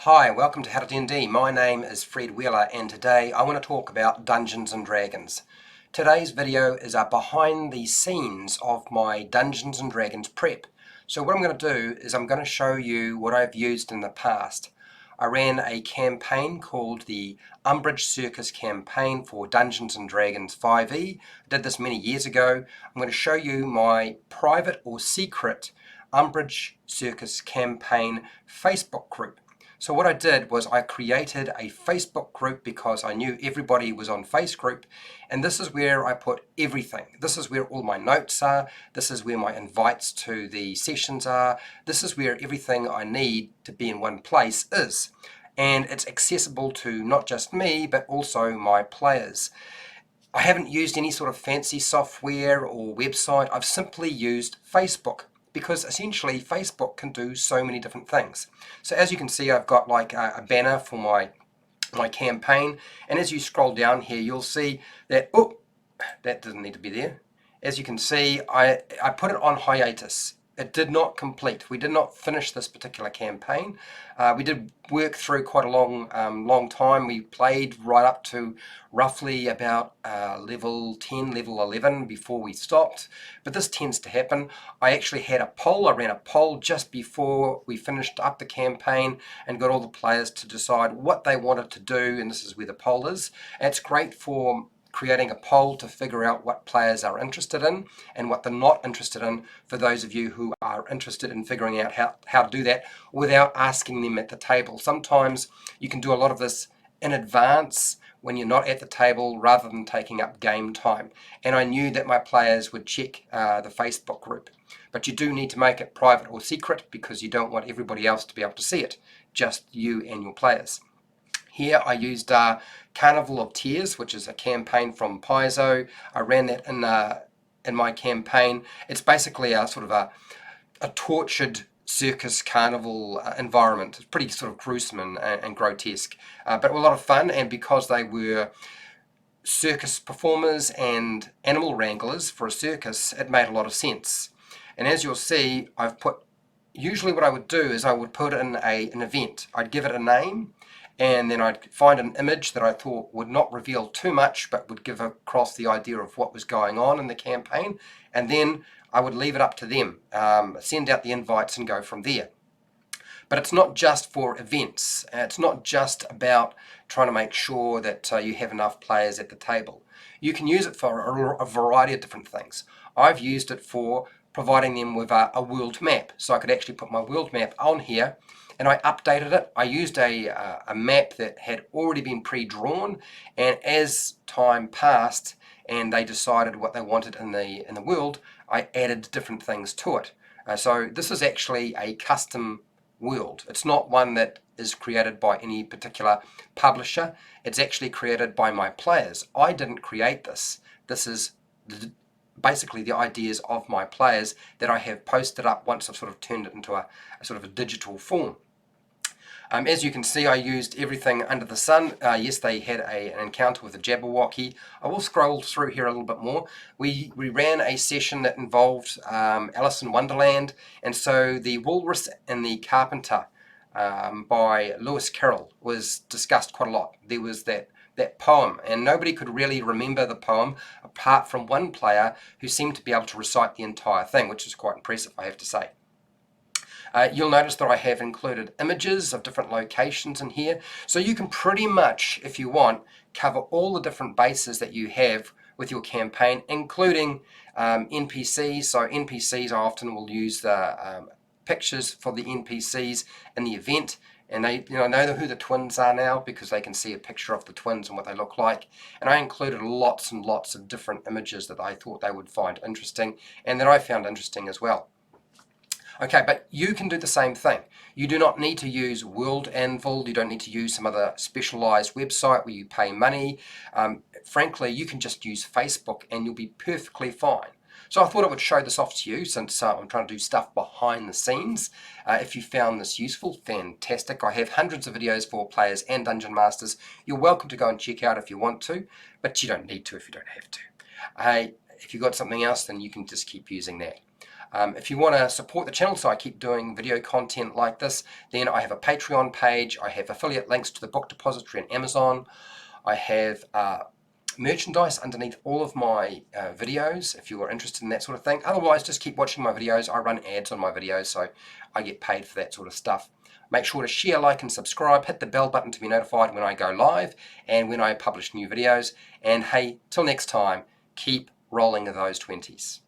Hi, welcome to HowtoDandD. My name is Fred Wheeler and today I want to talk about Dungeons and Dragons. Today's video is a behind the scenes of my Dungeons and Dragons prep. So what I'm going to do is I'm going to show you what I've used in the past. I ran a campaign called the Umbridge Circus campaign for Dungeons and Dragons 5e. I did this many years ago. I'm going to show you my private or secret Umbridge Circus campaign Facebook group. So what I did was I created a Facebook group because I knew everybody was on Facebook, and this is where I put everything. This is where all my notes are. This is where my invites to the sessions are. This is where everything I need to be in one place is. And it's accessible to not just me, but also my players. I haven't used any sort of fancy software or website. I've simply used Facebook, because essentially Facebook can do so many different things. So as you can see, I've got like a banner for my campaign, and as you scroll down here you'll see that, oh, that doesn't need to be there. As you can see, I put it on hiatus. It did not complete. We did not finish this particular campaign. We did work through quite a long time. We played right up to roughly about level 10, level 11 before we stopped. But this tends to happen. I actually had a poll. I ran a poll just before we finished up the campaign and got all the players to decide what they wanted to do, and this is where the poll is. And it's great for creating a poll to figure out what players are interested in and what they're not interested in, for those of you who are interested in figuring out how to do that without asking them at the table. Sometimes you can do a lot of this in advance when you're not at the table rather than taking up game time. And I knew that my players would check the Facebook group. But you do need to make it private or secret because you don't want everybody else to be able to see it, just you and your players. Here I used Carnival of Tears, which is a campaign from Paizo. I ran that in my campaign. It's basically a sort of a tortured circus carnival environment. It's pretty sort of gruesome and grotesque, but a lot of fun. And because they were circus performers and animal wranglers for a circus, it made a lot of sense. And as you'll see, usually what I would do is I would put in an event. I'd give it a name, and then I'd find an image that I thought would not reveal too much but would give across the idea of what was going on in the campaign, and then I would leave it up to them, send out the invites and go from there. But it's not just for events. It's not just about trying to make sure that you have enough players at the table. You can use it for a variety of different things. I've used it for providing them with a world map, so I could actually put my world map on here, and I updated it. I used a map that had already been pre-drawn, and as time passed and they decided what they wanted in the world, I added different things to it. So this is actually a custom world. It's not one that is created by any particular publisher. It's actually created by my players. I didn't create this. This is basically the ideas of my players that I have posted up once I've sort of turned it into a sort of a digital form. As you can see, I used everything under the sun. Yes, they had an encounter with a Jabberwocky. I will scroll through here a little bit more. We ran a session that involved Alice in Wonderland, and so the Walrus and the Carpenter by Lewis Carroll was discussed quite a lot. There was that poem, and nobody could really remember the poem apart from one player who seemed to be able to recite the entire thing, which is quite impressive, I have to say. You'll notice that I have included images of different locations in here, so you can pretty much, if you want, cover all the different bases that you have with your campaign, including NPCs. So NPCs, I often will use the pictures for the NPCs in the event, and they know who the twins are now because they can see a picture of the twins and what they look like. And I included lots and lots of different images that I thought they would find interesting and that I found interesting as well. Okay, but you can do the same thing. You do not need to use World Anvil. You don't need to use some other specialized website where you pay money. Frankly, you can just use Facebook and you'll be perfectly fine. So I thought I would show this off to you since I'm trying to do stuff behind the scenes. If you found this useful, fantastic. I have hundreds of videos for players and Dungeon Masters. You're welcome to go and check out if you want to, but you don't need to if you don't have to. if you've got something else, then you can just keep using that. If you want to support the channel so I keep doing video content like this, then I have a Patreon page, I have affiliate links to the book depository and Amazon, I have merchandise underneath all of my videos if you are interested in that sort of thing. Otherwise, just keep watching my videos. I run ads on my videos, so I get paid for that sort of stuff. Make sure to share, like, and subscribe. Hit the bell button to be notified when I go live and when I publish new videos. And hey, till next time, keep rolling those 20s.